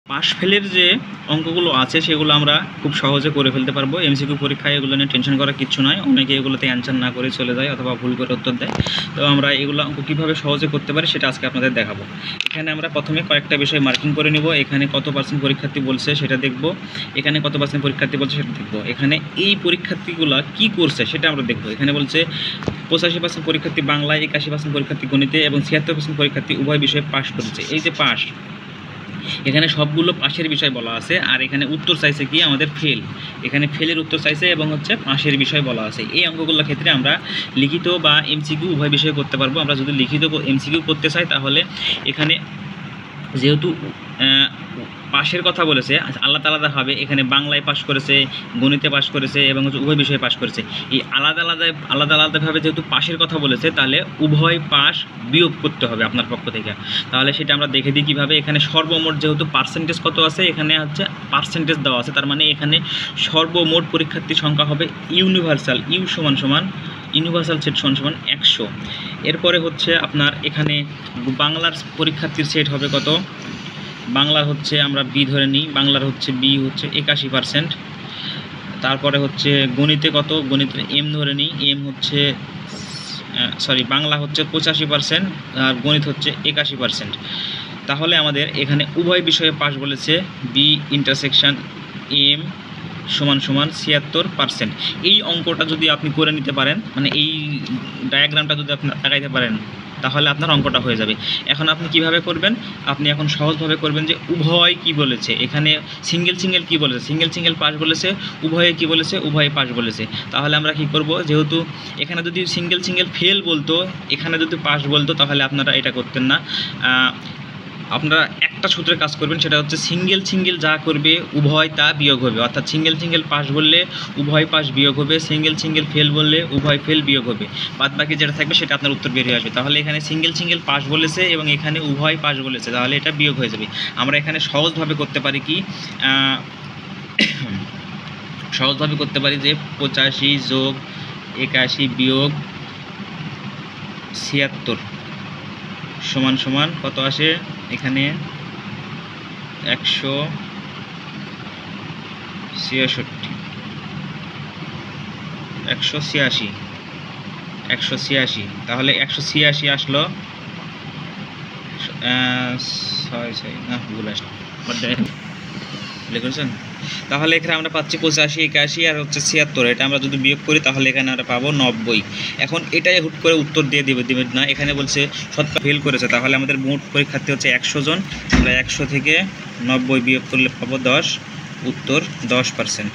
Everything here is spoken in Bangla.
পাশ ফেলের যে অঙ্কগুলো আছে সেগুলো আমরা খুব সহজে করে ফেলতে পারবো। এমসিকিউ পরীক্ষায় এগুলো নিয়ে টেনশন করার কিছু নয়। অনেকে এগুলোতে অ্যান্সার না করে চলে যায় অথবা ভুল করে উত্তর দেয়। তো আমরা এগুলো অঙ্ক কীভাবে সহজে করতে পারি সেটা আজকে আপনাদের দেখাবো। এখানে আমরা প্রথমে কয়েকটা বিষয় মার্কিং করে নিব। এখানে কত পার্সেন্ট পরীক্ষার্থী বলছে সেটা দেখব, এখানে কত পার্সেন্ট পরীক্ষার্থী বলছে সেটা দেখব, এখানে এই পরীক্ষার্থীগুলো কী করছে সেটা আমরা দেখব। এখানে বলছে 85% পরীক্ষার্থী বাংলায়, 81% পরীক্ষার্থী গণিতে এবং 76% পরীক্ষার্থী উভয় বিষয়ে পাশ করেছে। এই যে পাশ, এখানে সবগুলো পাশের বিষয় বলা আছে। আর এখানে উত্তর চাইছে কি আমাদের ফেল, এখানে ফেলের উত্তর চাইছে এবং হচ্ছে পাশের বিষয় বলা আছে। এই অঙ্কগুলোর ক্ষেত্রে আমরা লিখিত বা এমসিকিউ উভয় বিষয় করতে পারবো। আমরা যদি লিখিত এমসিকিউ করতে চাই তাহলে এখানে যেহেতু পাশের কথা বলেছে আলাদা আলাদা হবে, এখানে বাংলায় পাশ করেছে, গণিতে পাশ করেছে এবং হচ্ছে উভয় বিষয়ে পাশ করেছে। এই আলাদা আলাদাভাবে যেহেতু পাশের কথা বলেছে তাহলে উভয় পাশ বিয়োগ করতে হবে আপনার পক্ষ থেকে। তাহলে সেটা আমরা দেখে দিই কীভাবে। এখানে সর্বমোট যেহেতু পার্সেন্টেজ কত আছে, এখানে হচ্ছে পার্সেন্টেজ দেওয়া আছে, তার মানে এখানে সর্বমোট পরীক্ষার্থীর সংখ্যা হবে ইউনিভার্সাল ইউনিভার্সাল সেট সমান 100। এরপরে হচ্ছে আপনার এখানে বাংলার পরীক্ষার্থীর সেট হবে কত, বাংলার হচ্ছে আমরা বি ধরে নিই, বাংলার হচ্ছে বি হচ্ছে 81%। তারপরে হচ্ছে গণিতে কত, গণিতের এম ধরে নিই, এম হচ্ছে বাংলা হচ্ছে 85% আর গণিত হচ্ছে 81%। তাহলে আমাদের এখানে উভয় বিষয়ে পাশ বলেছে বি ইন্টারসেকশন এম সমান 76%। এই অঙ্কটা যদি আপনি করে নিতে পারেন, মানে এই ডায়াগ্রামটা যদি আপনি আগাইতে পারেন তাহলে আপনার অঙ্কটা হয়ে যাবে। এখন আপনি কিভাবে করবেন, আপনি এখন সহজভাবে করবেন যে উভয় কি বলেছে, এখানে সিঙ্গেল কি বলেছে, সিঙ্গেল পাশ বলেছে, উভয়ে কি বলেছে, উভয়ে পাশ বলেছে। তাহলে আমরা কি করব, যেহেতু এখানে যদি সিঙ্গেল ফেল বলতো, এখানে যদি পাশ বলতো তাহলে আপনারা এটা করতেন না। আপনারা একটা সূত্রের কাজ করবেন, সেটা হচ্ছে সিঙ্গেল যা করবে উভয় তা বিয়োগ হবে। অর্থাৎ সিঙ্গেল পাশ বললে উভয় পাশ বিয়োগ হবে, সিঙ্গেল ফেল বললে উভয় ফেল বিয়োগ হবে। বাদ বাকি যেটা থাকবে সেটা আপনার উত্তর বেরিয়ে আসবে। তাহলে এখানে সিঙ্গেল পাশ বলেছে এবং এখানে উভয় পাশ বলেছে, তাহলে এটা বিয়োগ হয়ে যাবে। আমরা এখানে সহজভাবে করতে পারি কি, সহজভাবে করতে পারি যে 85 যোগ 81 বিয়োগ 76 সমান কত আসে, এখানে 186। তাহলে 186 আসলো, ভুল আসলো, লিখেছেন। তাহলে এখানে আমরা পাচ্ছি 85, 81 আর হচ্ছে 76। এটা আমরা যদি বিয়োগ করি তাহলে এখানে আমরা পাবো 90। এখন এটাই হুট করে উত্তর দিয়ে দিবে না, এখানে বলছে শতকরা ফেল করেছে। তাহলে আমাদের মোট পরীক্ষার্থী হচ্ছে 100 জন, আমরা 100 থেকে 90 বিয়োগ করলে পাবো 10, উত্তর 10%।